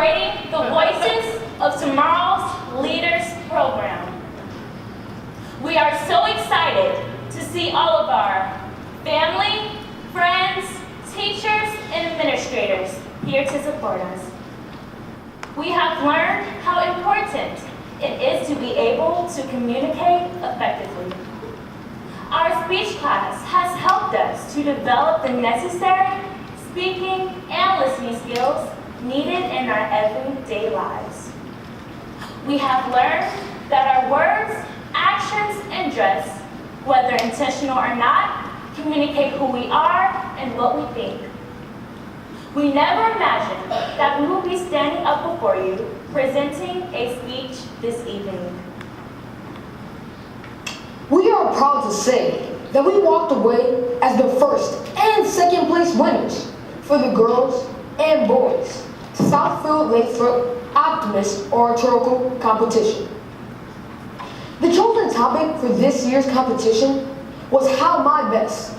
celebrating the Voices of Tomorrow's Leaders program. We are so excited to see all of our family, friends, teachers, and administrators here to support us. We have learned how important it is to be able to communicate effectively. Our speech class has helped us to develop the necessary speaking and listening skills needed in our everyday lives. We have learned that our words, actions, and dress, whether intentional or not, communicate who we are and what we think. We never imagined that we would be standing up before you presenting a speech this evening. We are proud to say that we walked away as the first and second place winners for the girls and boys Southfield Lathrop Optimist Oratorical Competition. The chosen topic for this year's competition was how my best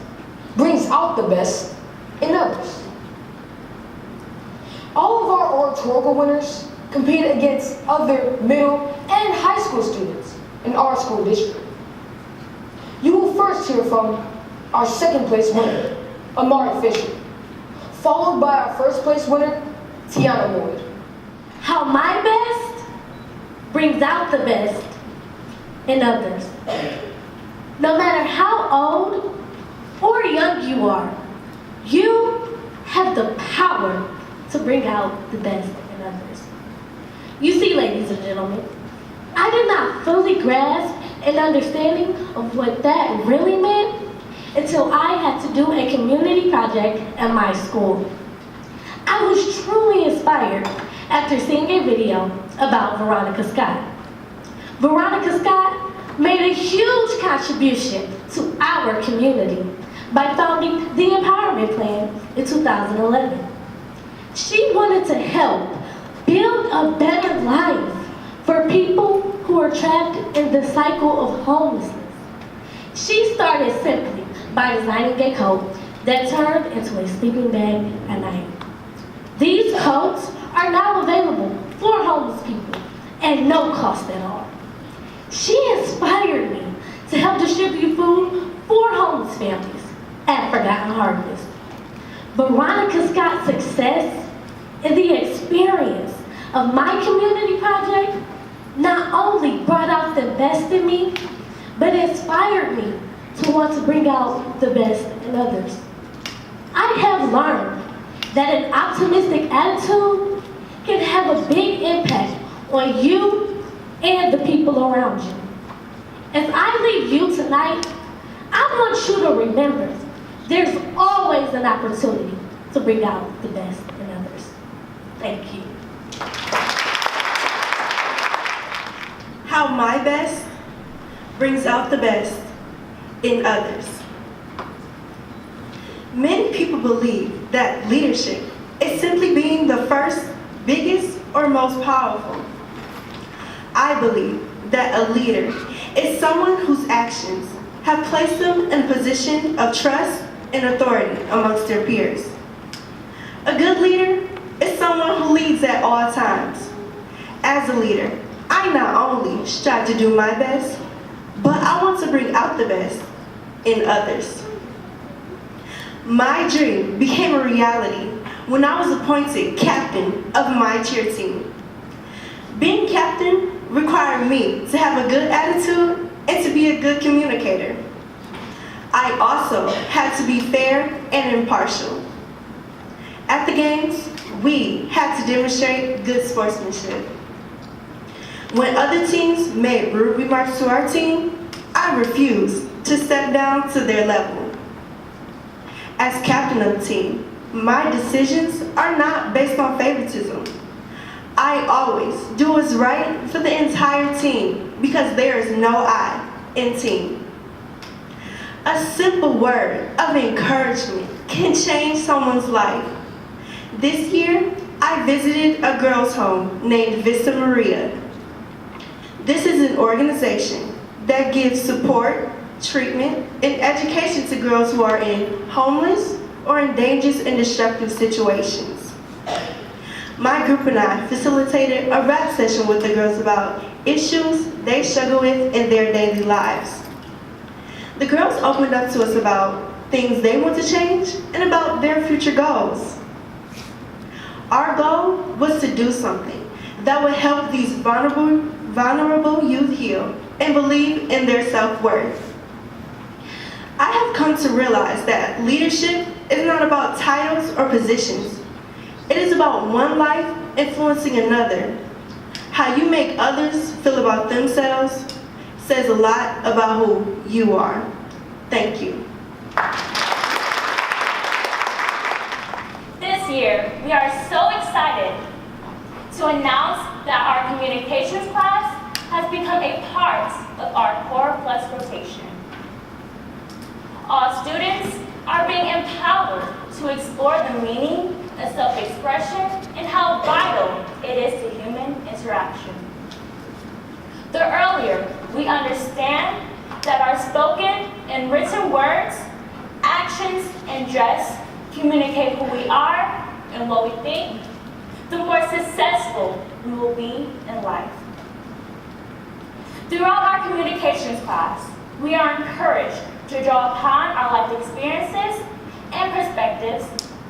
brings out the best in others. All of our oratorical winners competed against other middle and high school students in our school district. You will first hear from our second place winner, Amari Fisher, followed by our first place winner, Tiana Lloyd. How my best brings out the best in others. No matter how old or young you are, you have the power to bring out the best in others. You see, ladies and gentlemen, I did not fully grasp an understanding of what that really meant until I had to do a community project at my school. I was truly inspired after seeing a video about Veronica Scott. Veronica Scott made a huge contribution to our community by founding the Empowerment Plan in 2011. She wanted to help build a better life for people who are trapped in the cycle of homelessness. She started simply by designing a coat that turned into a sleeping bag at night. These coats are now available for homeless people at no cost at all. She inspired me to help distribute food for homeless families at Forgotten Harvest. Veronica Scott's success and the experience of my community project not only brought out the best in me, but inspired me to want to bring out the best in others. I have learned that an optimistic attitude can have a big impact on you and the people around you. As I leave you tonight, I want you to remember there's always an opportunity to bring out the best in others. Thank you. How my best brings out the best in others. Many people believe that leadership is simply being the first, biggest, or most powerful. I believe that a leader is someone whose actions have placed them in a position of trust and authority amongst their peers. A good leader is someone who leads at all times. As a leader, I not only strive to do my best, but I want to bring out the best in others. My dream became a reality when I was appointed captain of my cheer team. Being captain required me to have a good attitude and to be a good communicator. I also had to be fair and impartial. At the games, we had to demonstrate good sportsmanship. When other teams made rude remarks to our team, I refused to step down to their level. As captain of the team, my decisions are not based on favoritism. I always do what's right for the entire team because there is no I in team. A simple word of encouragement can change someone's life. This year, I visited a girls' home named Vista Maria. This is an organization that gives support, treatment, and education to girls who are in homeless or in dangerous and destructive situations. My group and I facilitated a rap session with the girls about issues they struggle with in their daily lives. The girls opened up to us about things they want to change and about their future goals. Our goal was to do something that would help these vulnerable youth heal and believe in their self-worth. I have come to realize that leadership is not about titles or positions. It is about one life influencing another. How you make others feel about themselves says a lot about who you are. Thank you. This year, we are so excited to announce that our communications class has become a part of our Core Plus rotation. All students are being empowered to explore the meaning of self-expression and how vital it is to human interaction. The earlier we understand that our spoken and written words, actions, and dress communicate who we are and what we think, the more successful we will be in life. Throughout our communications class, we are encouraged to draw upon our life experiences and perspectives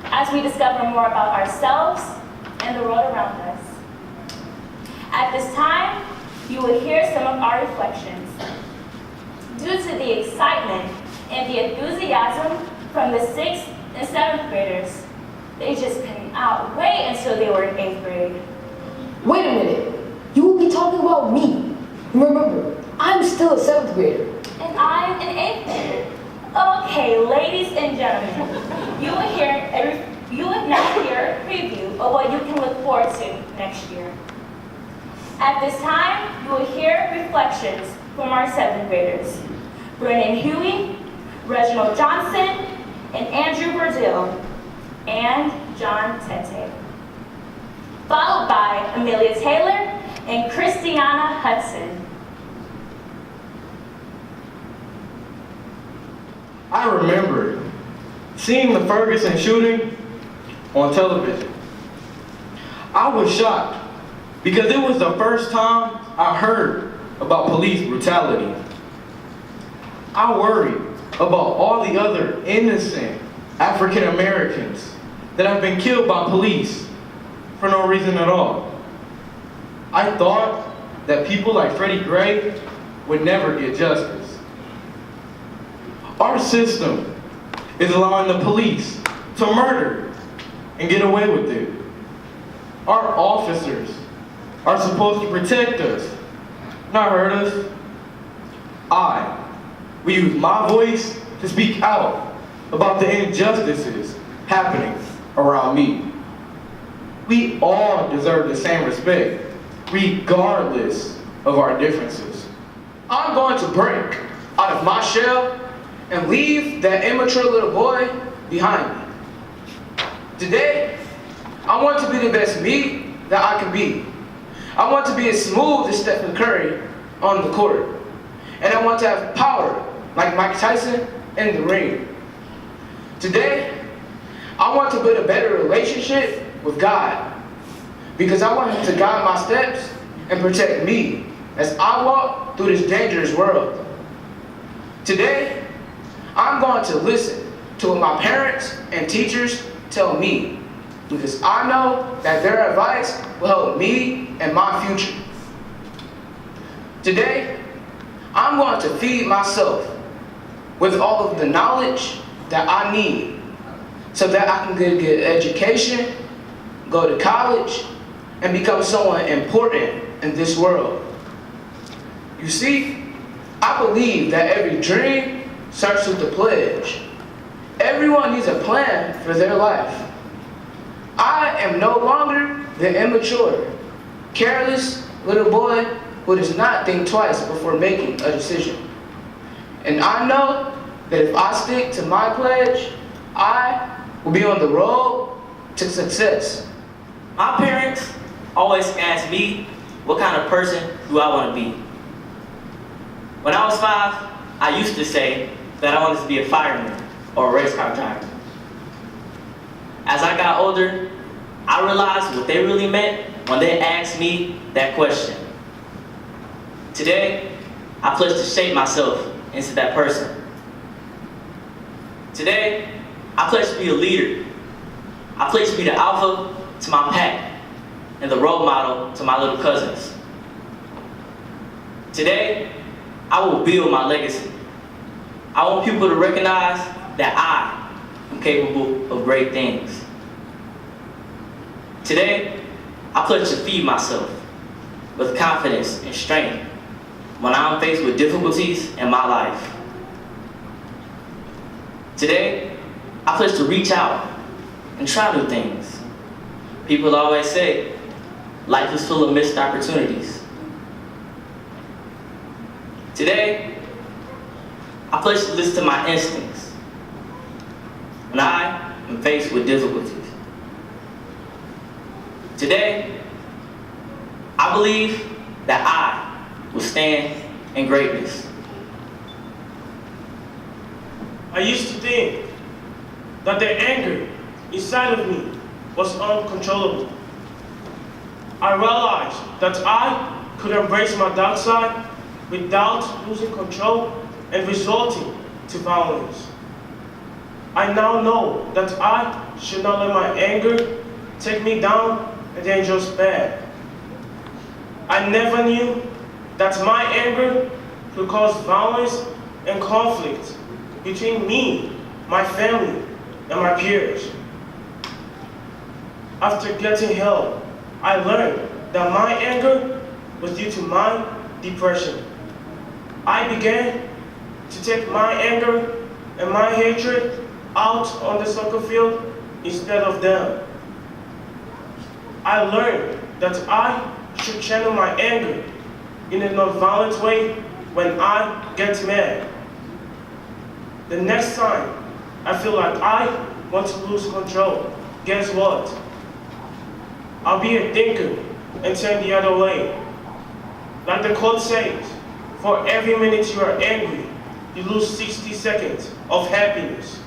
as we discover more about ourselves and the world around us. At this time, you will hear some of our reflections. Due to the excitement and the enthusiasm from the 6th and 7th graders, they just couldn't wait until they were in 8th grade. Wait a minute. You will be talking about me. Remember, I'm still a 7th grader. And I'm an 8th grader. Okay, ladies and gentlemen, you will now hear a preview of what you can look forward to next year. At this time, you will hear reflections from our 7th graders, Brennan Huey, Reginald Johnson, and Andrew Brazil, and John Tete. Followed by Amelia Taylor and Christiana Hudson. I remember seeing the Ferguson shooting on television. I was shocked because it was the first time I heard about police brutality. I worried about all the other innocent African Americans that have been killed by police for no reason at all. I thought that people like Freddie Gray would never get justice. Our system is allowing the police to murder and get away with it. Our officers are supposed to protect us, not hurt us. I will use my voice to speak out about the injustices happening around me. We all deserve the same respect, regardless of our differences. I'm going to break out of my shell and leave that immature little boy behind me. Today, I want to be the best me that I can be. I want to be as smooth as Stephen Curry on the court. And I want to have power like Mike Tyson in the ring. Today, I want to build a better relationship with God because I want Him to guide my steps and protect me as I walk through this dangerous world. Today, I'm going to listen to what my parents and teachers tell me because I know that their advice will help me and my future. Today, I'm going to feed myself with all of the knowledge that I need so that I can get a good education, go to college, and become someone important in this world. You see, I believe that every dream starts with a pledge. Everyone needs a plan for their life. I am no longer the immature, careless little boy who does not think twice before making a decision. And I know that if I stick to my pledge, I will be on the road to success. My parents always ask me what kind of person do I want to be. When I was 5, I used to say that I wanted to be a fireman or a race car driver. As I got older, I realized what they really meant when they asked me that question. Today, I pledge to shape myself into that person. Today, I pledge to be a leader. I pledge to be the alpha to my pack and the role model to my little cousins. Today, I will build my legacy. I want people to recognize that I am capable of great things. Today, I pledge to feed myself with confidence and strength when I'm faced with difficulties in my life. Today, I pledge to reach out and try new things. People always say, life is full of missed opportunities. Today, I pledge to listen to my instincts when I am faced with difficulties. Today, I believe that I will stand in greatness. I used to think that the anger inside of me was uncontrollable. I realized that I could embrace my dark side without losing control and resulting to violence. I now know that I should not let my anger take me down a dangerous path. I never knew that my anger could cause violence and conflict between me, my family, and my peers. After getting help, I learned that my anger was due to my depression. I began to take my anger and my hatred out on the soccer field instead of them. I learned that I should channel my anger in a non-violent way when I get mad. The next time I feel like I want to lose control, guess what? I'll be a thinker and turn the other way. Like the quote says, for every minute you are angry, you lose 60 seconds of happiness.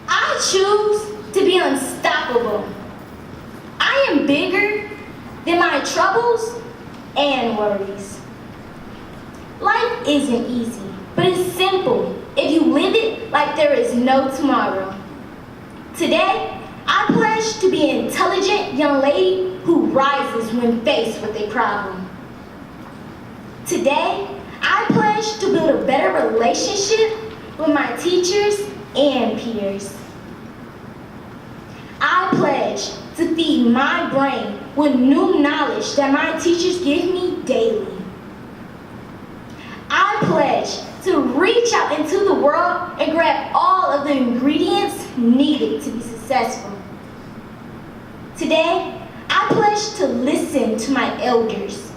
I choose to be unstoppable. I am bigger than my troubles and worries. Life isn't easy, but it's simple if you live it like there is no tomorrow. Today, I pledge to be an intelligent young lady who rises when faced with a problem. Today, I pledge to build a better relationship with my teachers and peers. I pledge to feed my brain with new knowledge that my teachers give me daily. I pledge to reach out into the world and grab all of the ingredients needed to be successful. Today, I pledge to listen to my elders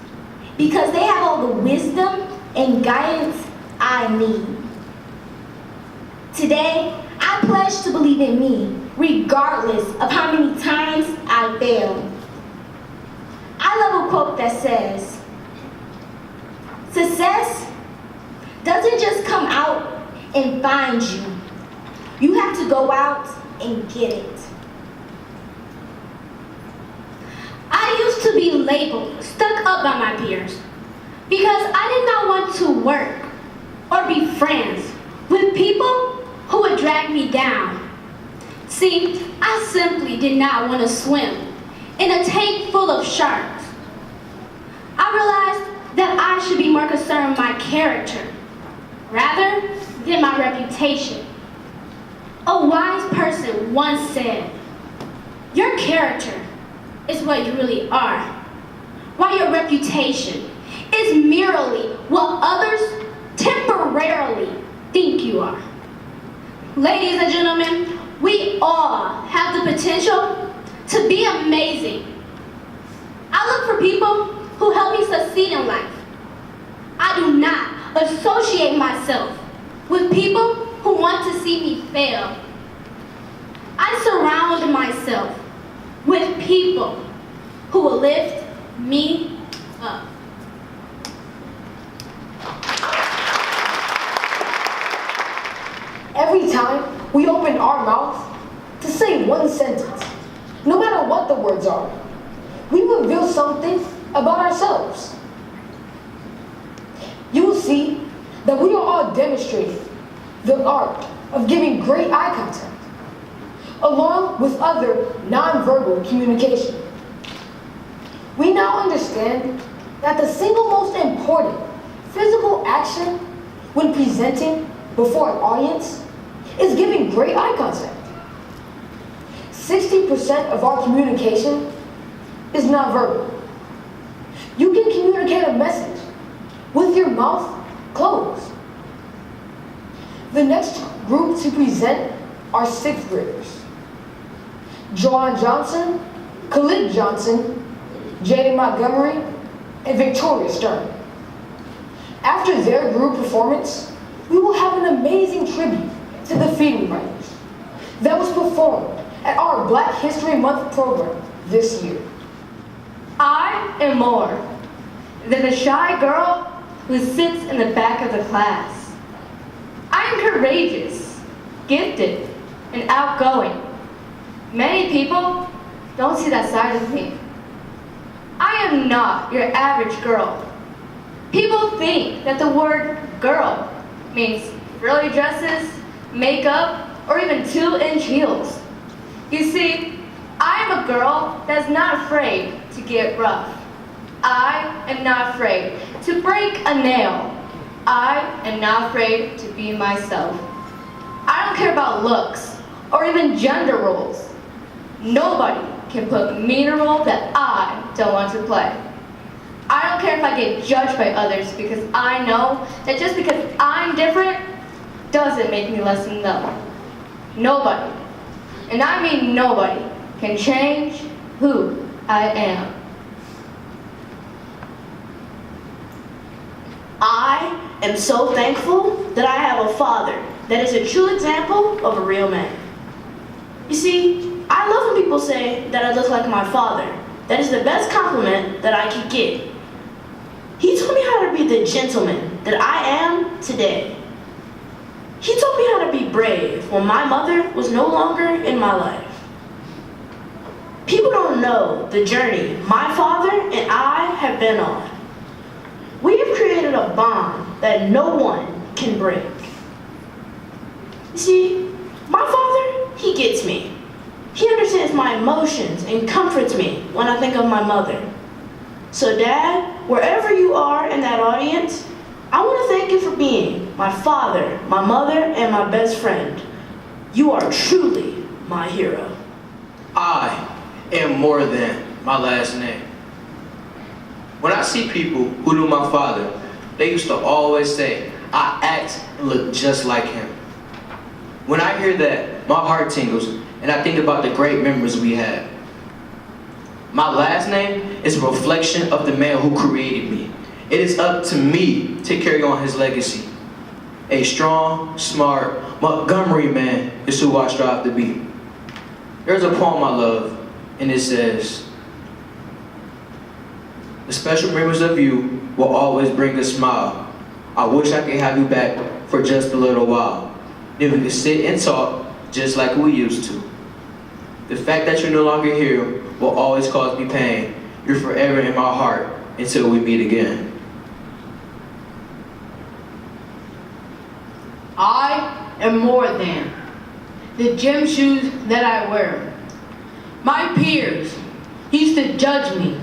because they have all the wisdom and guidance I need. Today, I pledge to believe in me regardless of how many times I fail. I love a quote that says, success doesn't just come out and find you. You have to go out and get it. I used to be labeled, stuck up by my peers, because I did not want to work or be friends with people who would drag me down. See, I simply did not want to swim in a tank full of sharks. I realized that I should be more concerned with my character rather than my reputation. A wise person once said, your character is what you really are, while your reputation is merely what others temporarily think you are. Ladies and gentlemen, we all have the potential to be amazing. I look for people who help me succeed in life. I do not associate myself with people who want to see me fail. I surround myself with people who will lift me up. Every time we open our mouth to say one sentence, no matter what the words are, we reveal something about ourselves. You will see that we are all demonstrating the art of giving great eye contact, along with other nonverbal communication. We now understand that the single most important physical action when presenting before an audience is giving great eye contact. 60% of our communication is nonverbal. You can communicate a message with your mouth closed. The next group to present are 6th graders. Joanne Johnson, Khalid Johnson, Jaden Montgomery, and Victoria Stern. After their group performance, we will have an amazing tribute to the Freedom Riders that was performed at our Black History Month program this year. I am more than a shy girl who sits in the back of the class. I am courageous, gifted, and outgoing. Many people don't see that side of me. I am not your average girl. People think that the word girl means frilly dresses, makeup, or even 2-inch heels. You see, I am a girl that's not afraid to get rough. I am not afraid to break a nail. I am not afraid to be myself. I don't care about looks or even gender roles. Nobody can put me in a role that I don't want to play. I don't care if I get judged by others because I know that just because I'm different doesn't make me less than them. Nobody, and I mean nobody, can change who I am. I am so thankful that I have a father that is a true example of a real man. You see, I love when people say that I look like my father. That is the best compliment that I could get. He taught me how to be the gentleman that I am today. He taught me how to be brave when my mother was no longer in my life. People don't know the journey my father and I have been on. We have created a bond that no one can break. You see, my father, he gets me. He understands my emotions and comforts me when I think of my mother. So Dad, wherever you are in that audience, I want to thank you for being my father, my mother, and my best friend. You are truly my hero. I am more than my last name. When I see people who knew my father, they used to always say, I act and look just like him. When I hear that, my heart tingles and I think about the great memories we had. My last name is a reflection of the man who created me. It is up to me to carry on his legacy. A strong, smart Montgomery man is who I strive to be. There's a poem I love, and it says, the special memories of you will always bring a smile. I wish I could have you back for just a little while. Then we could sit and talk just like we used to. The fact that you're no longer here will always cause me pain. You're forever in my heart until we meet again. I am more than the gym shoes that I wear. My peers used to judge me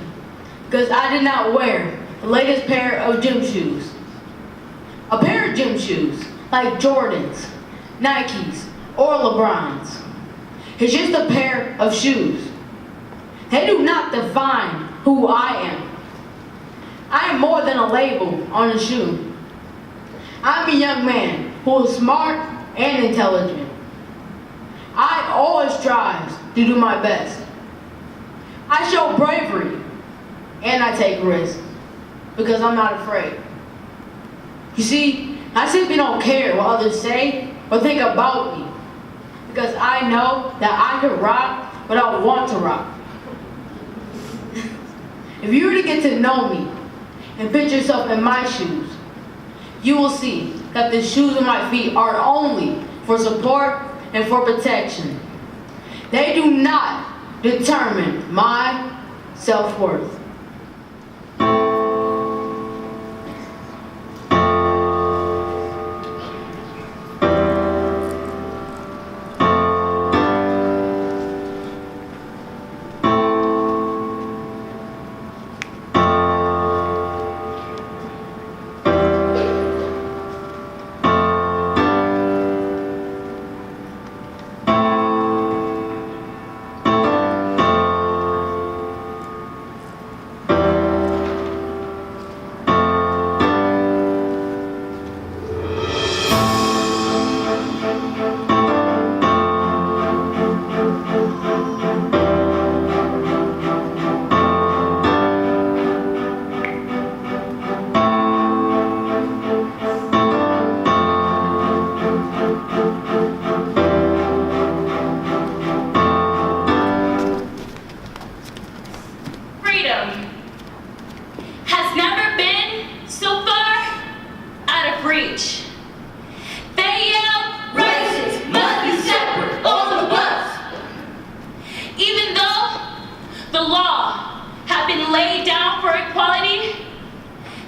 because I did not wear the latest pair of gym shoes. A pair of gym shoes like Jordans, Nikes, or LeBrons. It's just a pair of shoes. They do not define who I am. I am more than a label on a shoe. I'm a young man who is smart and intelligent. I always strive to do my best. I show bravery and I take risks because I'm not afraid. You see, I simply don't care what others say or think about me because I know that I can rock what I want to rock. If you were to get to know me and put yourself in my shoes, you will see that the shoes on my feet are only for support and for protection. They do not determine my self-worth. Freedom has never been so far out of reach. They yell, races must be separate on the bus. Even though the law had been laid down for equality,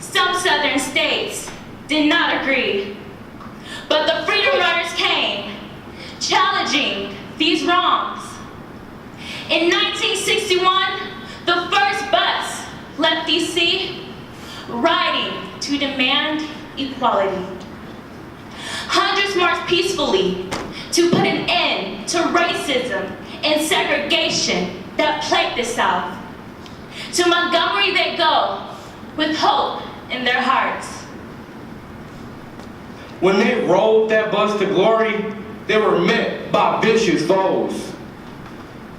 some southern states did not agree. But the Freedom Riders came, challenging these wrongs. In 1961, the first bus left DC, riding to demand equality. Hundreds marched peacefully to put an end to racism and segregation that plagued the South. To Montgomery they go, with hope in their hearts. When they rode that bus to glory, they were met by vicious foes.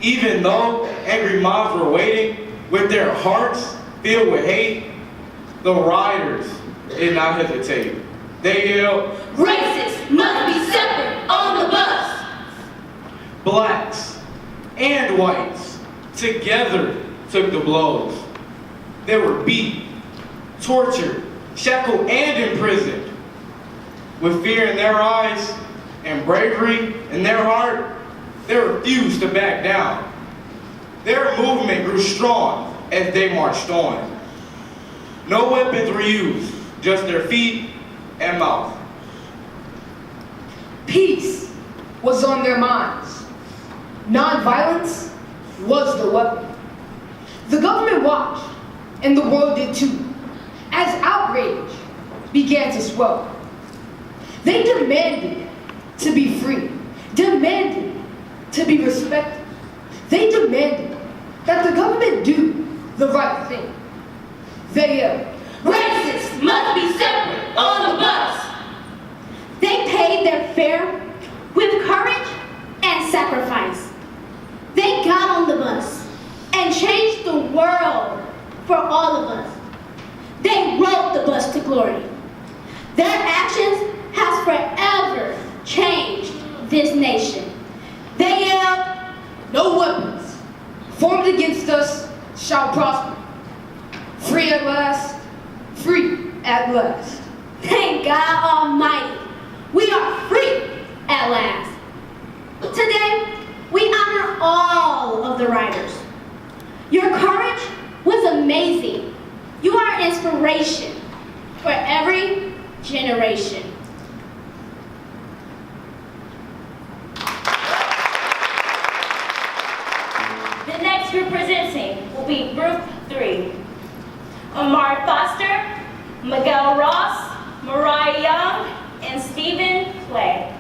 Even though angry mobs were waiting with their hearts filled with hate, the riders did not hesitate. They yelled, Races must be separate on the bus. blacks and whites together took the blows. They were beat, tortured, shackled, and imprisoned. With fear in their eyes and bravery in their heart, they refused to back down. Their movement grew strong as they marched on. No weapons were used, just their feet and mouth. Peace was on their minds. Nonviolence was the weapon. The government watched, and the world did too, as outrage began to swell. They demanded to be free, demanded to be respected. They demanded that the government do the right thing. They yelled, Races must be separate on the bus. They paid their fare with courage and sacrifice. They got on the bus and changed the world for all of us. They rode the bus to glory. Their actions has forever changed this nation. They yelled, no weapons formed against us shall prosper. Free at last, free at last. thank God Almighty, we are free at last. Today, we honor all of the riders. Your courage was amazing. You are an inspiration for every generation. The next group presenting will be Group 3. Amar Foster, Miguel Ross, Mariah Young, and Stephen Clay.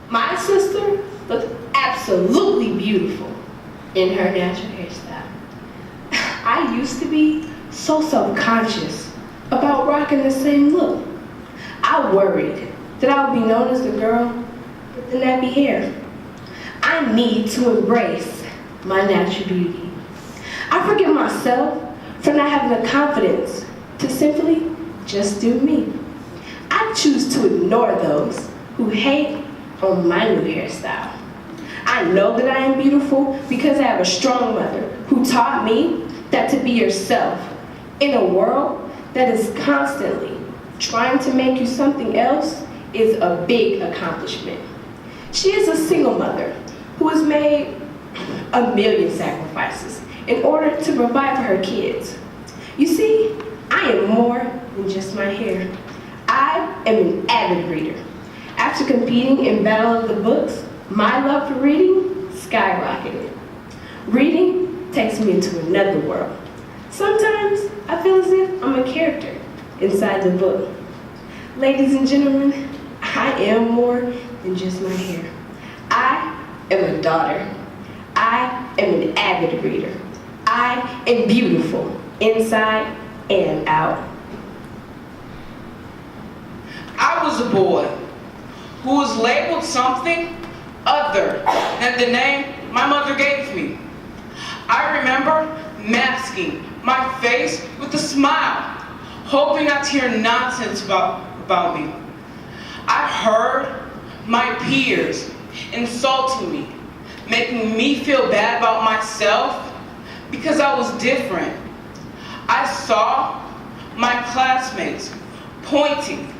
My sister looked absolutely beautiful in her natural hairstyle. I used to be so self-conscious about rocking the same look. I worried that I would be known as the girl with the nappy hair. I need to embrace my natural beauty. I forgive myself for not having the confidence to simply just do me. I choose to ignore those who hate on my new hairstyle. I know that I am beautiful because I have a strong mother who taught me that to be yourself in a world that is constantly trying to make you something else is a big accomplishment. She is a single mother who has made a million sacrifices in order to provide for her kids. You see, I am more than just my hair. I am an avid reader. After competing in Battle of the Books, my love for reading skyrocketed. Reading takes me into another world. Sometimes I feel as if I'm a character inside the book. Ladies and gentlemen, I am more than just my hair. I am a daughter. I am an avid reader. I am beautiful, inside and out. I was a boy who was labeled something other than the name my mother gave me. I remember masking my face with a smile, hoping not to hear nonsense about me. I heard my peers insulting me, making me feel bad about myself because I was different. I saw my classmates pointing,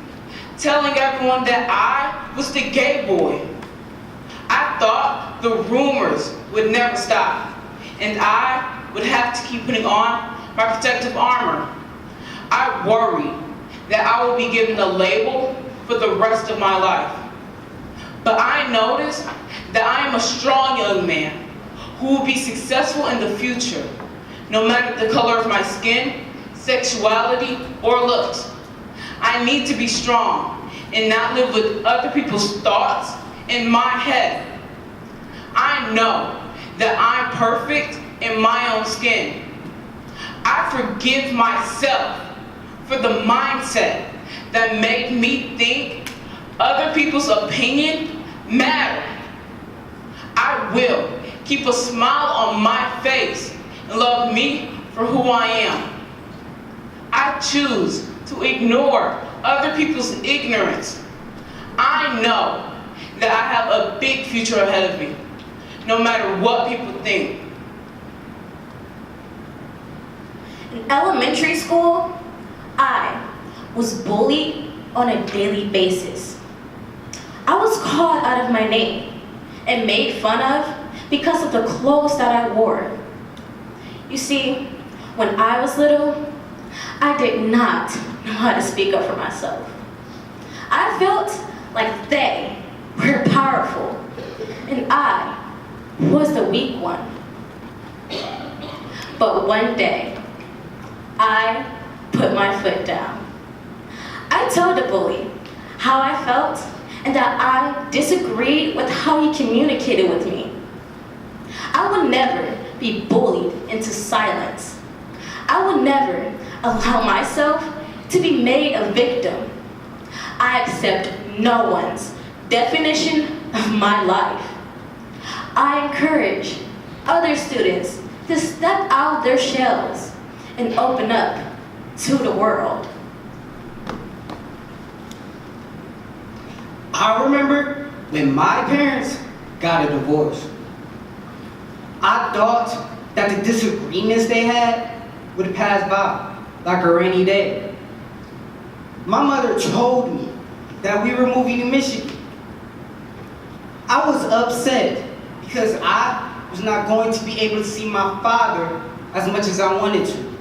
telling everyone that I was the gay boy. I thought the rumors would never stop, and I would have to keep putting on my protective armor. I worried that I would be given a label for the rest of my life. But I noticed that I am a strong young man who will be successful in the future, no matter the color of my skin, sexuality, or looks. I need to be strong and not live with other people's thoughts in my head. I know that I'm perfect in my own skin. I forgive myself for the mindset that made me think other people's opinion mattered. I will keep a smile on my face and love me for who I am. I choose to ignore other people's ignorance. I know that I have a big future ahead of me, no matter what people think. In elementary school, I was bullied on a daily basis. I was called out of my name and made fun of because of the clothes that I wore. You see, when I was little, I did not know how to speak up for myself. I felt like they were powerful and I was the weak one. But one day, I put my foot down. I told the bully how I felt and that I disagreed with how he communicated with me. I would never be bullied into silence. I would never allow myself to be made a victim. I accept no one's definition of my life. I encourage other students to step out of their shells and open up to the world. I remember when my parents got a divorce. I thought that the disagreements they had would pass by like a rainy day. My mother told me that we were moving to Michigan. I was upset because I was not going to be able to see my father as much as I wanted to.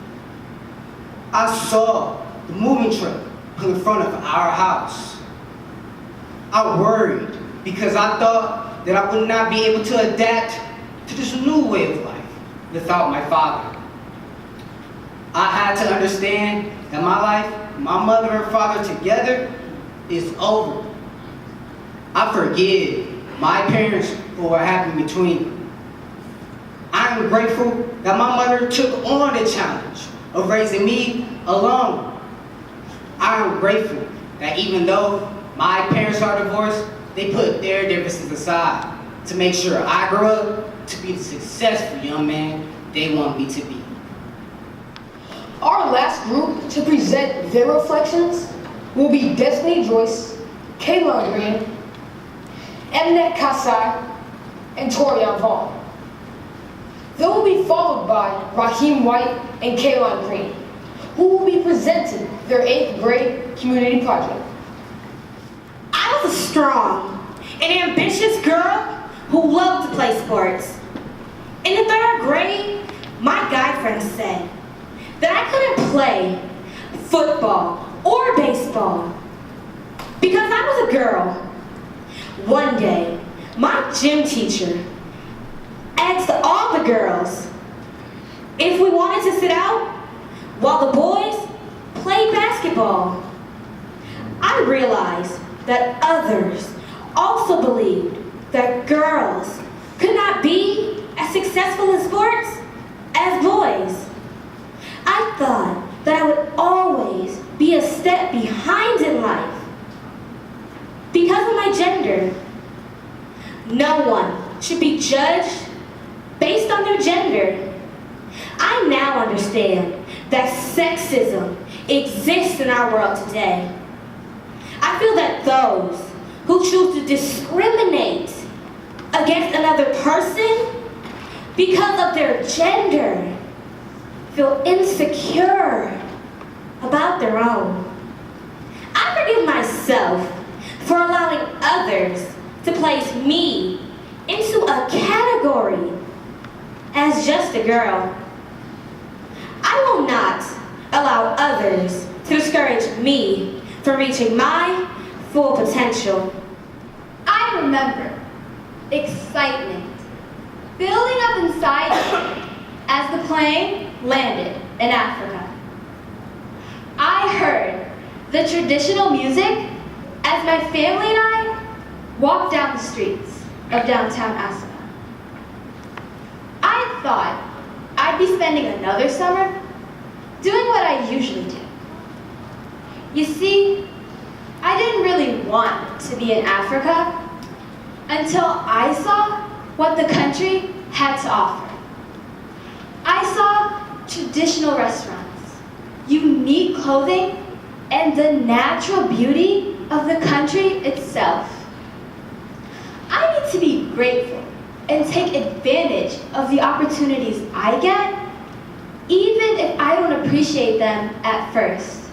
I saw the moving truck pull in front of our house. I worried because I thought that I would not be able to adapt to this new way of life without my father. I had to understand that my life, my mother and father together, is over. I forgive my parents for what happened between them. I am grateful that my mother took on the challenge of raising me alone. I am grateful that even though my parents are divorced, they put their differences aside to make sure I grow up to be the successful young man they want me to be. Our last group to present their reflections will be Destiny Joyce, Kaylon Green, Mnet Kasai, and Torian Vaughn. They will be followed by Raheem White and Kaylon Green, who will be presenting their 8th grade community project. I was a strong and ambitious girl who loved to play sports. In the 3rd grade, my guy friend said that I couldn't play football or baseball because I was a girl. One day, my gym teacher asked all the girls if we wanted to sit out while the boys played basketball. I realized that others also believed that girls could not be as successful in sports as boys. I thought that I would always be a step behind in life because of my gender. No one should be judged based on their gender. I now understand that sexism exists in our world today. I feel that those who choose to discriminate against another person because of their gender feel insecure about their own. I forgive myself for allowing others to place me into a category as just a girl. I will not allow others to discourage me from reaching my full potential. I remember excitement building up inside me as the plane landed in Africa. I heard the traditional music as my family and I walked down the streets of downtown Asaba. I thought I'd be spending another summer doing what I usually do. You see, I didn't really want to be in Africa until I saw what the country had to offer. I saw traditional restaurants, unique clothing, and the natural beauty of the country itself. I need to be grateful and take advantage of the opportunities I get, even if I don't appreciate them at first.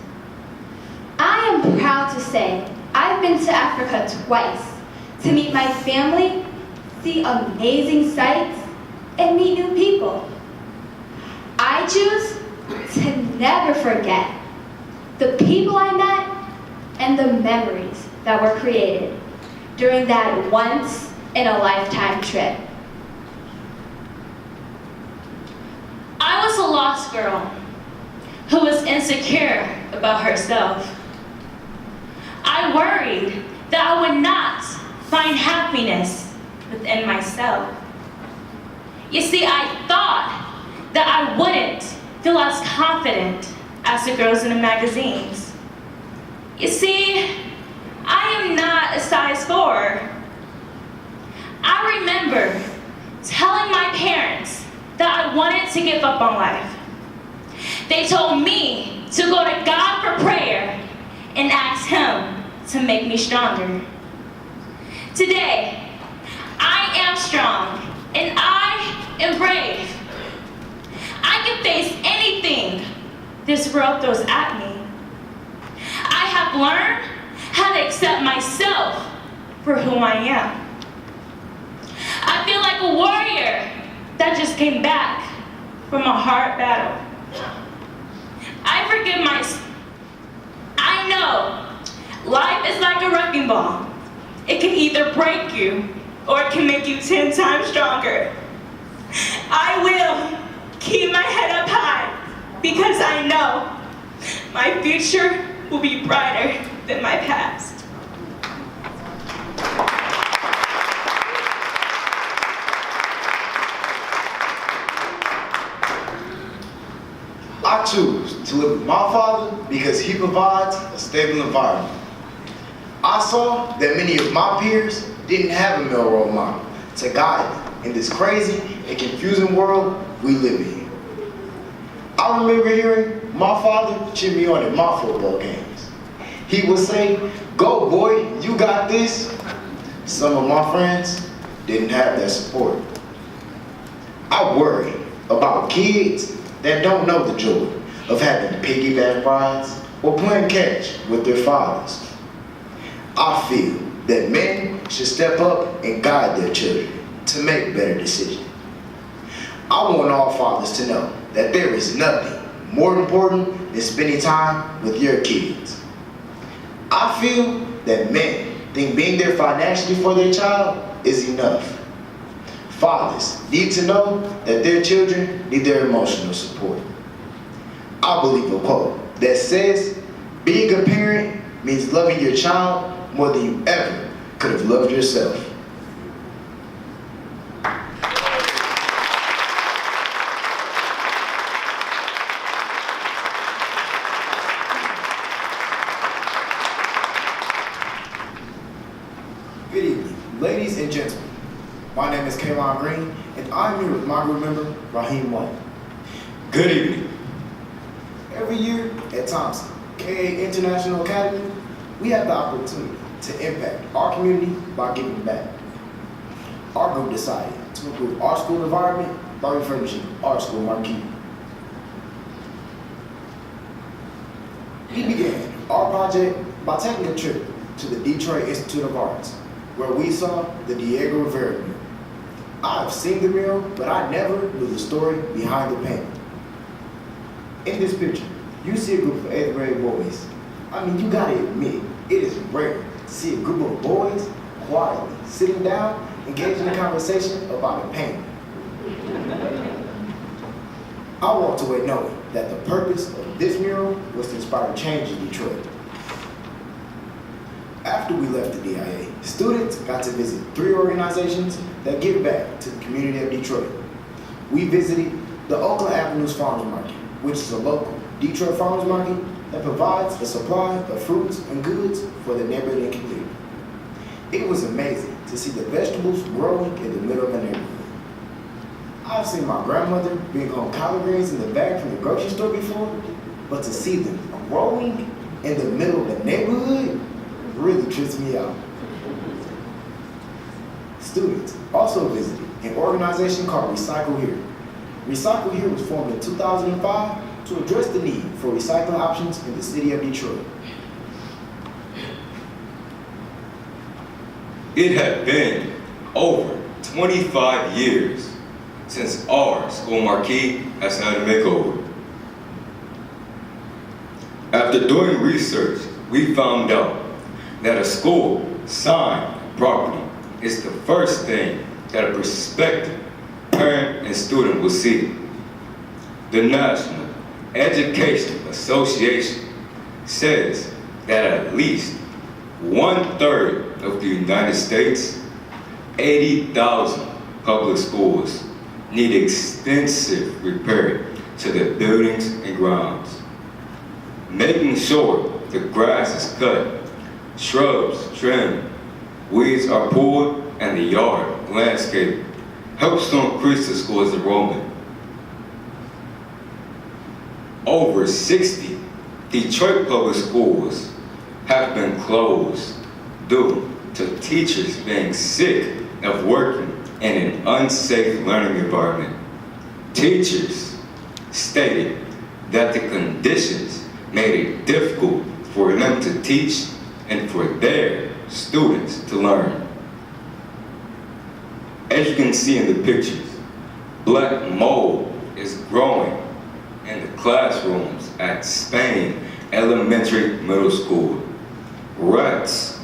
I am proud to say I've been to Africa twice to meet my family, see amazing sights, and meet new people. I choose to never forget the people I met and the memories that were created during that once-in-a-lifetime trip. I was a lost girl who was insecure about herself. I worried that I would not find happiness within myself. You see, I thought that I wouldn't feel as confident as the girls in the magazines. You see, I am not a size 4. I remember telling my parents that I wanted to give up on life. They told me to go to God for prayer and ask Him to make me stronger. Today, I am strong and I am brave. I can face anything this world throws at me. I have learned how to accept myself for who I am. I feel like a warrior that just came back from a hard battle. I forgive myself. I know life is like a wrecking ball. It can either break you or it can make you 10 times stronger. I will keep my head up high because I know my future will be brighter than my past. I choose to live with my father because he provides a stable environment. I saw that many of my peers didn't have a male role model to guide them in this crazy and confusing world we live in. I remember hearing my father cheer me on at my football games. He would say, "Go boy, you got this." Some of my friends didn't have that support. I worry about kids that don't know the joy of having piggyback rides or playing catch with their fathers. I feel that men should step up and guide their children to make better decisions. I want all fathers to know that there is nothing more important than spending time with your kids. I feel that men think being there financially for their child is enough. Fathers need to know that their children need their emotional support. I believe a quote that says, being a parent means loving your child more than you ever could have loved yourself. Good evening, ladies and gentlemen. My name is K-8 Green, and I'm here with my group member, Raheem White. Good evening. Every year at Thompson, K-8 International Academy, we have the opportunity to impact our community by giving back. Our group decided to improve our school environment by refurbishing our school marquee. We began our project by taking a trip to the Detroit Institute of Arts, where we saw the Diego Rivera mural. I've seen the mural, but I never knew the story behind the painting. In this picture, you see a group of 8th grade boys. I mean, you gotta admit, it is rare to see a group of boys quietly sitting down, engaging in a conversation about a painting. I walked away knowing that the purpose of this mural was to inspire change in Detroit. After we left the DIA, students got to visit 3 organizations that give back to the community of Detroit. We visited the Oakland Avenues Farmers Market, which is a local Detroit farmers market that provides a supply of fruits and goods for the neighborhood and community. It was amazing to see the vegetables growing in the middle of the neighborhood. I've seen my grandmother bring home collard greens in the bag from the grocery store before, but to see them growing in the middle of the neighborhood really trips me out. Students also visited an organization called Recycle Here. Recycle Here was formed in 2005 to address the need for recycling options in the city of Detroit. It had been over 25 years since our school marquee has had a makeover. After doing research, we found out that a school sign property is the first thing that a prospective parent and student will see. The National Education Association says that at least 1/3 of the United States, 80,000 public schools need extensive repair to their buildings and grounds. Making sure the grass is cut, shrubs trimmed, weeds are pulled, and the yard landscaped helps to increase the school's enrollment. Over 60 Detroit public schools have been closed due to teachers being sick of working in an unsafe learning environment. Teachers stated that the conditions made it difficult for them to teach and for their students to learn. As you can see in the pictures, black mold is growing in the classrooms at Spain Elementary Middle School. Rats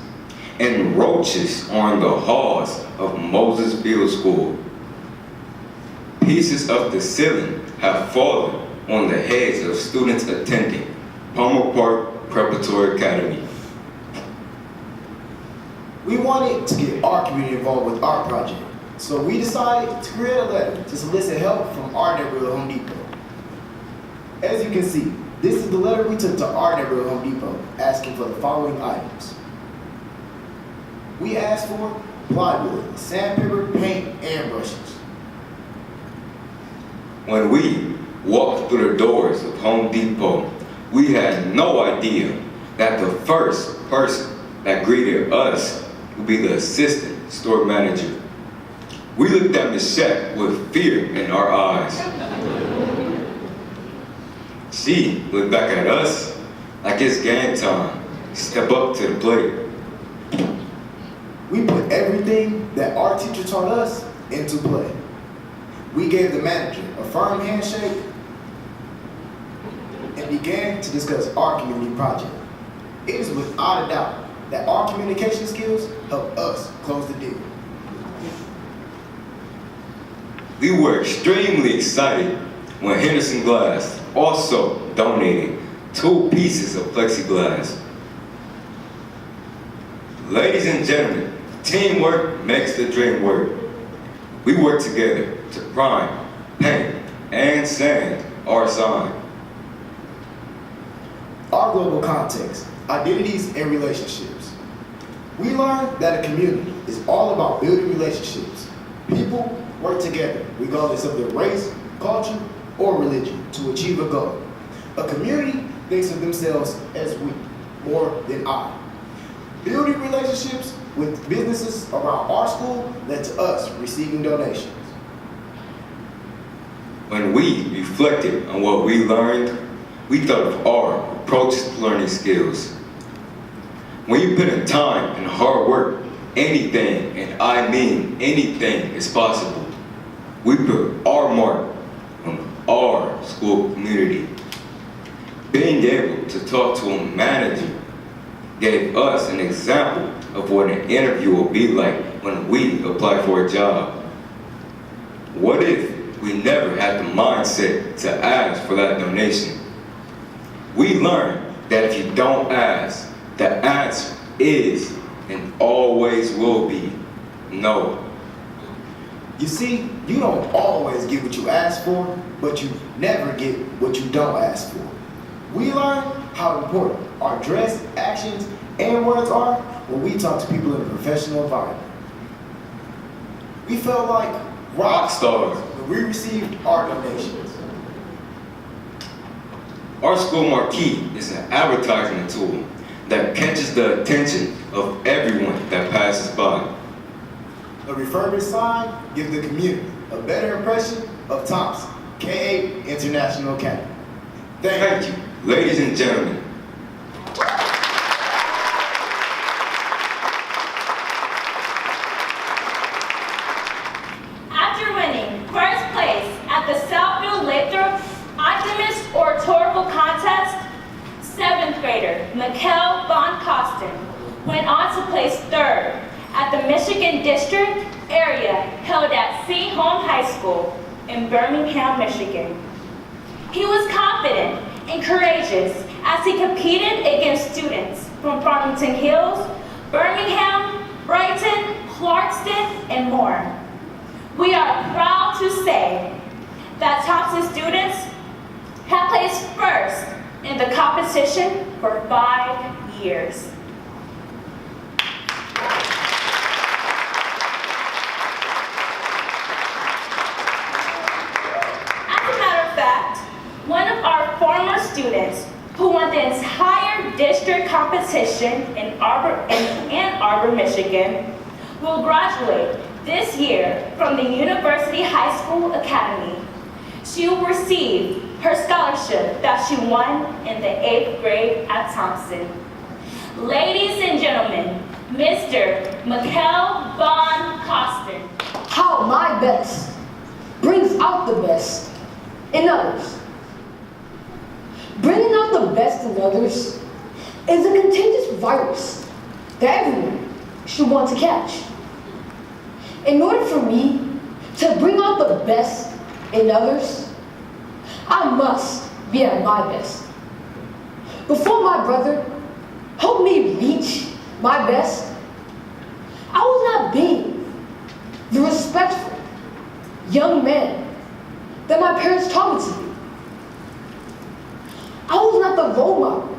and roaches are in the halls of Moses Field School. Pieces of the ceiling have fallen on the heads of students attending Palmer Park Preparatory Academy. We wanted to get our community involved with our project, so we decided to create a letter to solicit help from our neighborhood Home Depot. As you can see, this is the letter we took to our neighborhood Home Depot asking for the following items. We asked for plywood, sandpaper, paint, and brushes. When we walked through the doors of Home Depot, we had no idea that the first person that greeted us would be the assistant store manager. We looked at Michelle with fear in our eyes. She looked back at us like it's game time. Step up to the plate. We put everything that our teacher taught us into play. we gave the manager a firm handshake and began to discuss our community project. It is without a doubt that our communication skills help us close the deal. We were extremely excited when Henderson Glass also donated 2 pieces of plexiglass. Ladies and gentlemen, teamwork makes the dream work. We work together to prime, paint, and sand our sign. Our global context, identities, and relationships. We learned that a community is all about building relationships. People work together regardless of their race, culture, or religion to achieve a goal. A community thinks of themselves as we, more than I. Building relationships with businesses around our school led to us receiving donations. When we reflected on what we learned, we thought of our approach to learning skills. When you put in time and hard work, anything, and I mean anything, is possible. We put our mark on our school community. Being able to talk to a manager gave us an example of what an interview will be like when we apply for a job. What if we never had the mindset to ask for that donation? We learned that if you don't ask, the answer is and always will be no. You see, you don't always get what you ask for, but you never get what you don't ask for. We learn how important our dress, actions, and words are when we talk to people in a professional environment. We felt like rock stars when we received our donations. Our school marquee is an advertising tool that catches the attention of everyone that passes by. A refurbished sign gives the community a better impression of Thompson, K-8 International Academy. Thank you, ladies and gentlemen. After winning first place at the Southfield Lathrop Optimist Oratorical Contest, 7th grader Mikkel Von Kosten went on to place 3rd at the Michigan District area held at St. Home High School in Birmingham, Michigan. He was confident and courageous as he competed against students from Farmington Hills, Birmingham, Brighton, Clarkston, and more. We are proud to say that Thompson students have placed first in the competition for 5 years. One of our former students who won the entire district competition in Ann Arbor, Michigan, will graduate this year from the University High School Academy. She will receive her scholarship that she won in the 8th grade at Thompson. Ladies and gentlemen, Mr. Mikkel Von Kosten. How my best brings out the best in others. Bringing out the best in others is a contagious virus that everyone should want to catch. In order for me to bring out the best in others, I must be at my best. Before my brother helped me reach my best, I was not being the respectful young man that my parents taught me to be. I was not the role model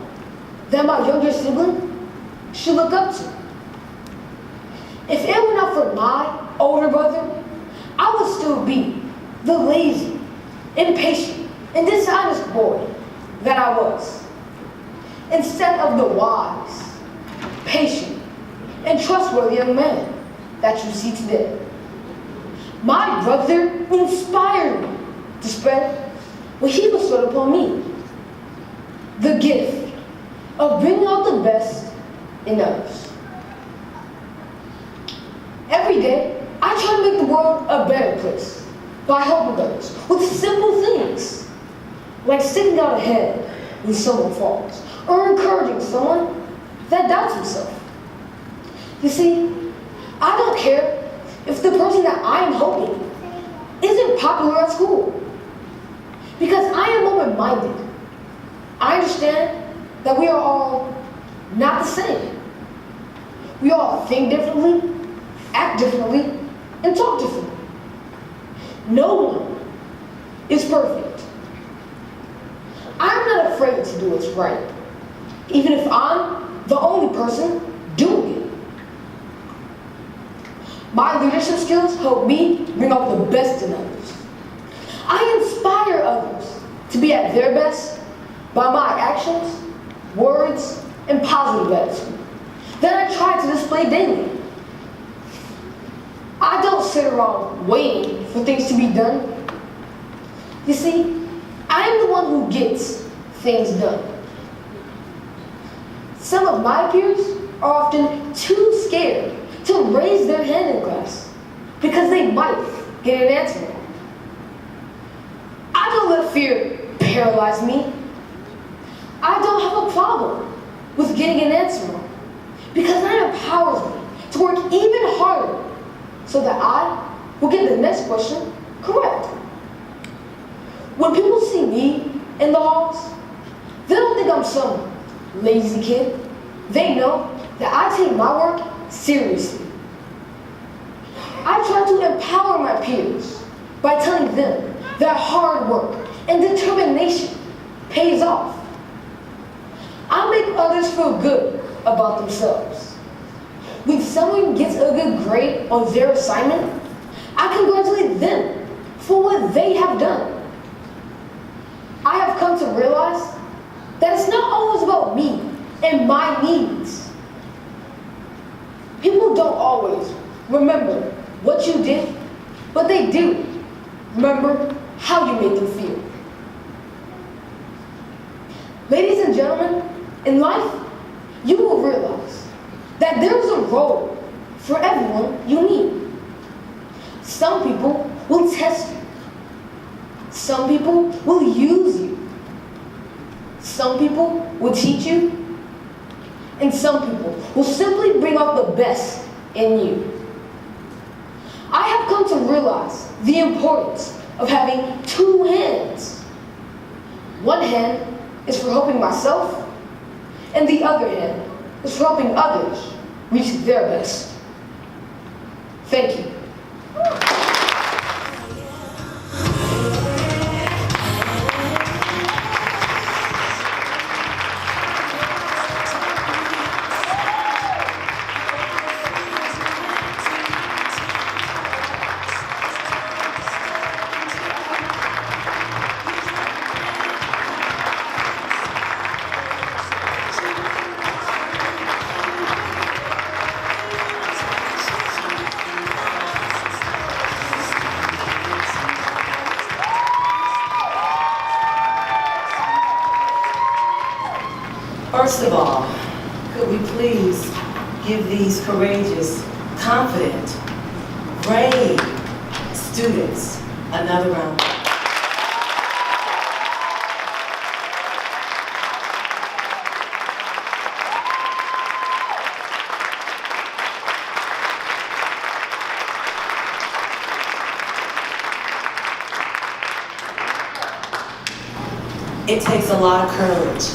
that my younger sibling should look up to. If it were not for my older brother, I would still be the lazy, impatient, and dishonest boy that I was, instead of the wise, patient, and trustworthy young man that you see today. My brother inspired me to spread what he bestowed upon me, the gift of bringing out the best in others. Every day, I try to make the world a better place. by helping others with simple things, like sticking out a hand when someone falls, or encouraging someone that doubts himself. You see, I don't care if the person that I am helping isn't popular at school, because I am open-minded. I understand that we are all not the same. We all think differently, act differently, and talk differently. No one is perfect. I'm not afraid to do what's right, even if I'm the only person doing it. My leadership skills help me bring out the best in others. I inspire others to be at their best by my actions, words, and positive attitude that I try to display daily. I don't sit around waiting for things to be done. You see, I am the one who gets things done. Some of my peers are often too scared to raise their hand in class because they might get an answer wrong. I don't let fear paralyze me. I don't have a problem with getting an answer wrong because that empowers me to work even harder so that I will get the next question correct. When people see me in the halls, they don't think I'm some lazy kid. They know that I take my work seriously. I try to empower my peers by telling them that hard work and determination pays off. I make others feel good about themselves. When someone gets a good grade on their assignment, I congratulate them for what they have done. I have come to realize that it's not always about me and my needs. People don't always remember what you did, but they do remember how you made them feel. Ladies and gentlemen, in life, you will realize that there's a role for everyone you meet. Some people will test you. Some people will use you. Some people will teach you. And some people will simply bring out the best in you. I have come to realize the importance of having two hands. One hand is for helping myself, and the other hand is for helping others reach their best. Thank you. First of all, could we please give these courageous, confident, brave students another round? It takes a lot of courage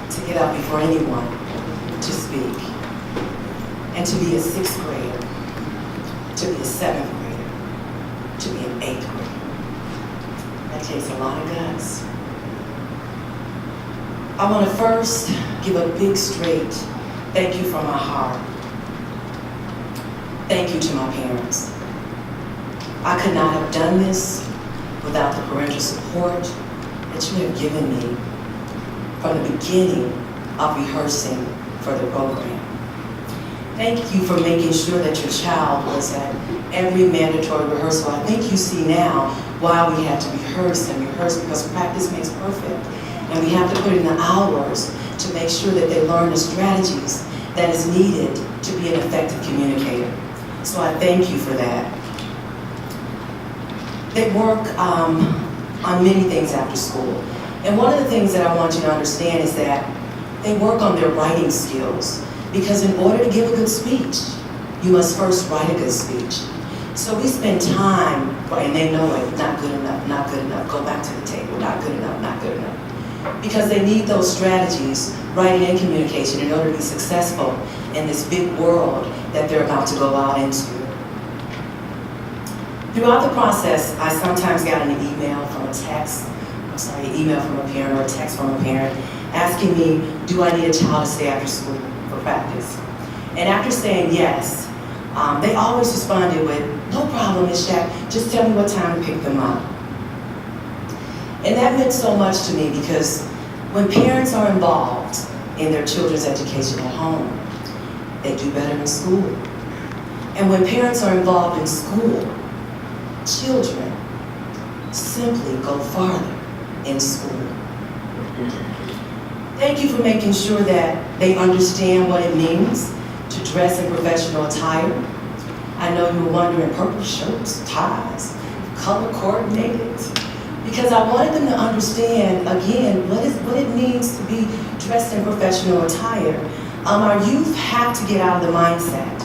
to get up before anyone to speak, and to be a 6th grader, to be a 7th grader, to be an 8th grader. That takes a lot of guts. I want to first give a big straight thank you from my heart. Thank you to my parents. I could not have done this without the parental support that you have given me from the beginning of rehearsing for the program. Thank you for making sure that your child was at every mandatory rehearsal. I think you see now why we had to rehearse and rehearse, because practice makes perfect. And we have to put in the hours to make sure that they learn the strategies that is needed to be an effective communicator. So I thank you for that. they work on many things after school. And one of the things that I want you to understand is that they work on their writing skills. Because in order to give a good speech, you must first write a good speech. So we spend time, and they know it, not good enough, go back to the table, not good enough, not good enough. Because they need those strategies, writing and communication, in order to be successful in this big world that they're about to go out into. Throughout the process, I sometimes got an email from a email from a parent or a text from a parent asking me, do I need a child to stay after school for practice? And after saying yes, they always responded with, no problem, Ms. Shack, just tell me what time to pick them up. And that meant so much to me because when parents are involved in their children's education at home, they do better in school. And when parents are involved in school, children simply go farther in school. Thank you for making sure that they understand what it means to dress in professional attire. I know you were wondering, purple shirts, ties, color coordinated, because I wanted them to understand, again, what it means to be dressed in professional attire. Our youth have to get out of the mindset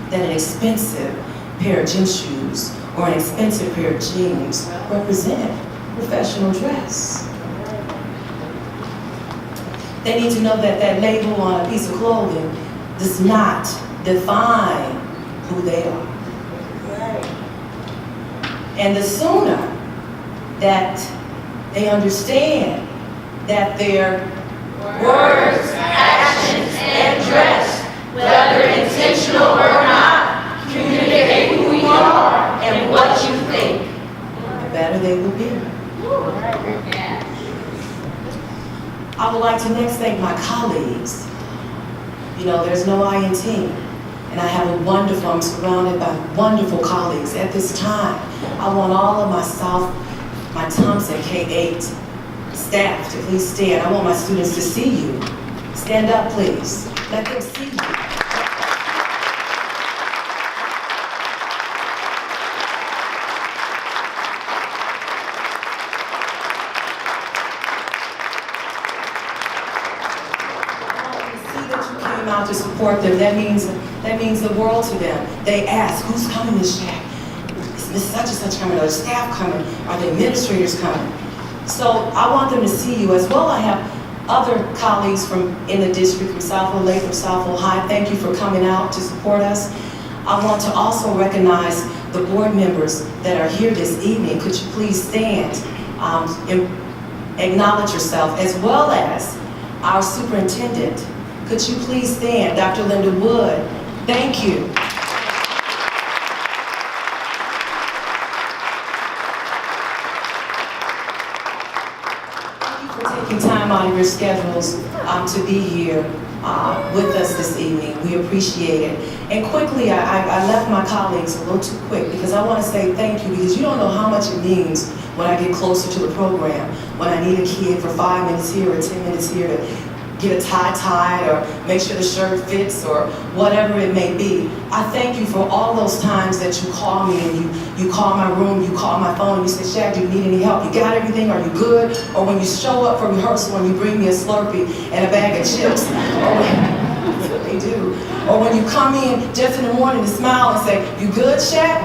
that an expensive pair of gym shoes or an expensive pair of jeans represent professional dress. They need to know that that label on a piece of clothing does not define who they are. And the sooner that they understand that their words, actions, and dress, whether intentional or not, communicate who you are and what you think, the better they will be. I would like to next thank my colleagues. You know, there's no I in team. And I have I'm surrounded by wonderful colleagues. At this time, I want all of my Thompson K-8 staff to please stand. I want my students to see you. Stand up, please. Let them see you. Out to support them. That means the world to them. They ask, who's coming this year? Is Miss such and such coming? Are the staff coming? Are the administrators coming? So I want them to see you as well. I have other colleagues in the district, from Southfield Lake, from Southfield High. Thank you for coming out to support us. I want to also recognize the board members that are here this evening. Could you please stand and acknowledge yourself, as well as our superintendent. Could you please stand, Dr. Linda Wood? Thank you. Thank you for taking time out of your schedules to be here with us this evening. We appreciate it. And quickly, I left my colleagues a little too quick because I want to say thank you, because you don't know how much it means when I get closer to the program, when I need a kid for 5 minutes here or 10 minutes here to get a tie tied or make sure the shirt fits or whatever it may be. I thank you for all those times that you call me and you call my room, you call my phone, you say, Shaq, do you need any help? You got everything? Are you good? Or when you show up for rehearsal and you bring me a Slurpee and a bag of chips. That's what they do. Or when you come in just in the morning to smile and say, you good, Shaq?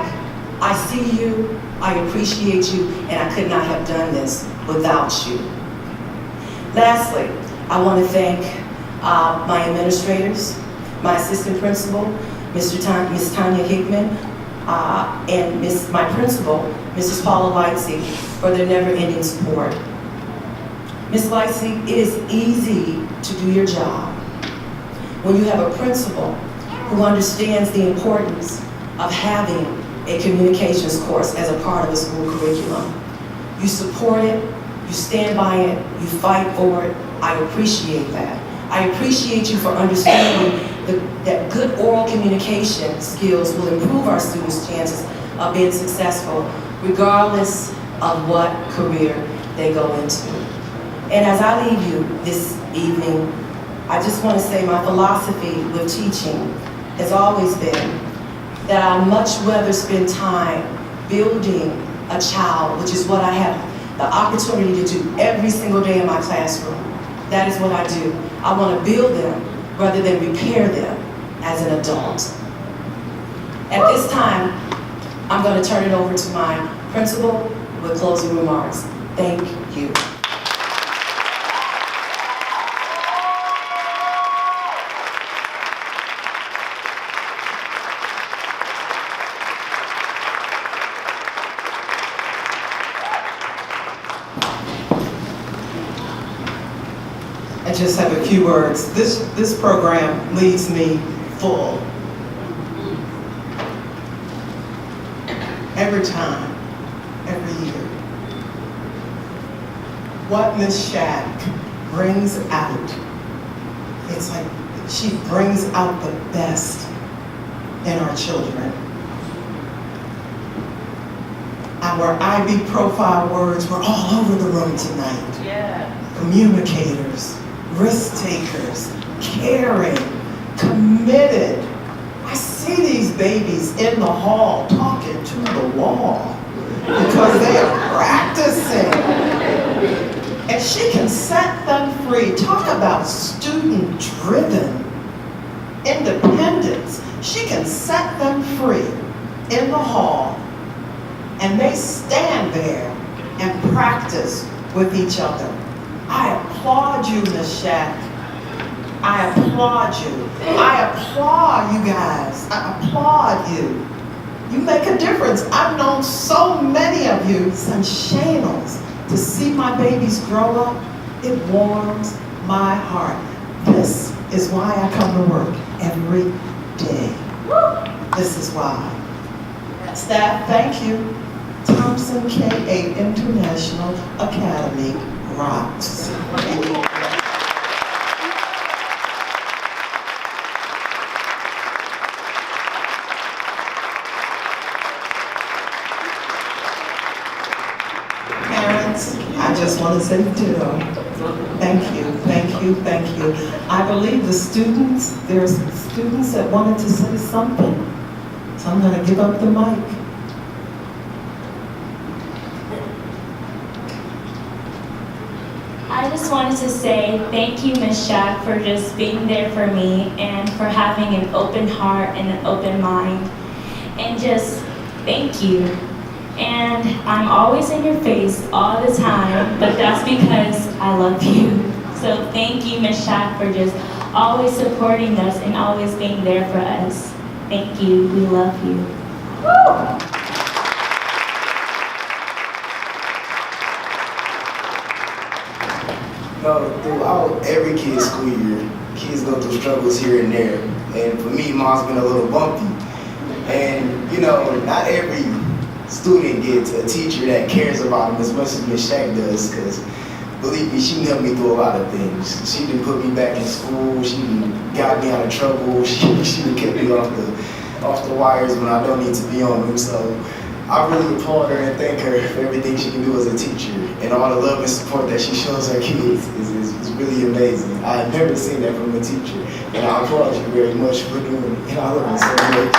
I see you, I appreciate you, and I could not have done this without you. Lastly, I want to thank my administrators, my assistant principal, Miss Tanya Hickman, and my principal, Mrs. Paula Lightsey, for their never-ending support. Ms. Lightsey, it is easy to do your job when you have a principal who understands the importance of having a communications course as a part of the school curriculum. You support it, you stand by it, you fight for it. I appreciate that. I appreciate you for understanding that good oral communication skills will improve our students' chances of being successful, regardless of what career they go into. And as I leave you this evening, I just want to say my philosophy with teaching has always been that I'd much rather spend time building a child, which is what I have the opportunity to do every single day in my classroom. That is what I do. I want to build them rather than repair them as an adult. At this time, I'm going to turn it over to my principal with closing remarks. Thank you. I just have a few words. This program leaves me full. Every time, every year. What Miss Shack brings out, it's like she brings out the best in our children. Our IB profile words were all over the room tonight. Yeah. Communicators, risk takers, caring, committed. I see these babies in the hall talking to the wall because they are practicing. And she can set them free. Talk about student-driven independence. She can set them free in the hall, and they stand there and practice with each other. I applaud you, Ms. Shack. I applaud you. I applaud you guys. I applaud you. You make a difference. I've known so many of you since Shayna's. To see my babies grow up, it warms my heart. This is why I come to work every day. This is why. Staff, thank you. Thompson K-8 International Academy rocks. Parents, I just want to say ditto. Thank you, thank you, thank you. I believe the students, there's students that wanted to say something, so I'm going to give up the mic. I just wanted to say thank you, Ms. Shack, for just being there for me and for having an open heart and an open mind. And just thank you. And I'm always in your face all the time, but that's because I love you. So thank you, Ms. Shack, for just always supporting us and always being there for us. Thank you. We love you. Woo! Throughout every kid's school year, kids go through struggles here and there. And for me, mine's been a little bumpy. And you know, not every student gets a teacher that cares about them as much as Ms. Shack does, because believe me, she helped me through a lot of things. She done put me back in school, she done got me out of trouble, she done kept me off the wires when I don't need to be on them. So I really applaud her and thank her for everything she can do as a teacher, and all the love and support that she shows her kids is really amazing. I have never seen that from a teacher, and I applaud you very much for doing it, and I love you so much.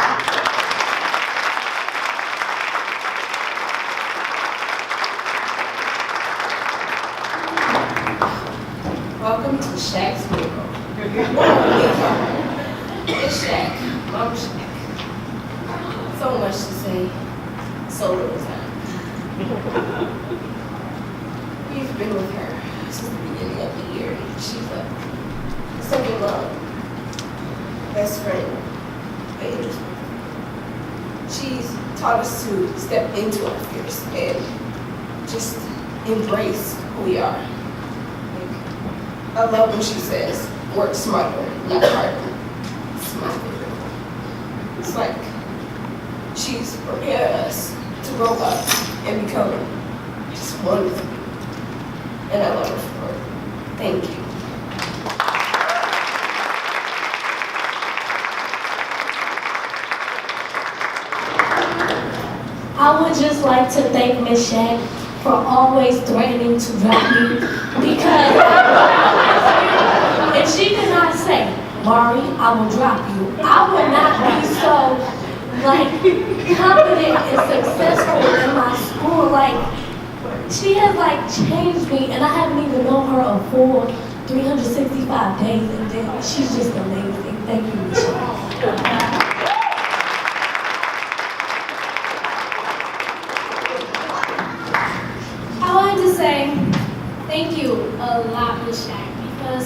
Welcome to Shack's World. It's Shack, Mom Shack. So much to say, so little time. We've been with her since the beginning of the year. She's a second love, best friend, baby. She's taught us to step into our fears and just embrace who we are. I love when she says, work smarter, not harder. It's my favorite. It's like she's prepared us to grow up and become just wonderful. And I love her for it. Thank you. I would just like to thank Ms. Shack for always threatening to drop me, because if she did not say, Mari, I will drop you, I would not be so confident and successful in my school she has changed me, and I haven't even known her a full 365 days, and then she's just amazing. Thank you, Michelle. I wanted to say thank you a lot, Miss Shaq, because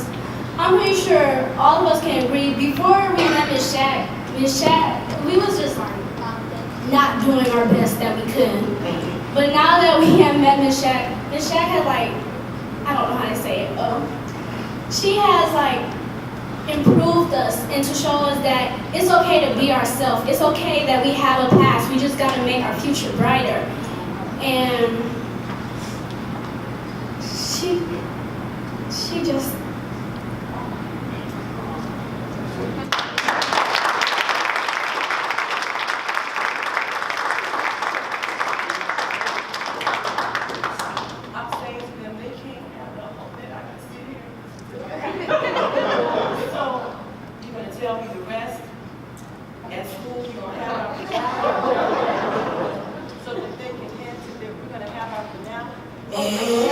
I'm pretty sure all of us can agree before we met Miss Shaq, we was just not doing our best that we could. But now that we have met Miss Shaq has I don't know how to say it. She has improved us and to show us that it's okay to be ourselves. It's okay that we have a past. We just gotta make our future brighter. And she just. Tell me the rest. At school, we're going to have our so that they can answer that we're going to have our finale.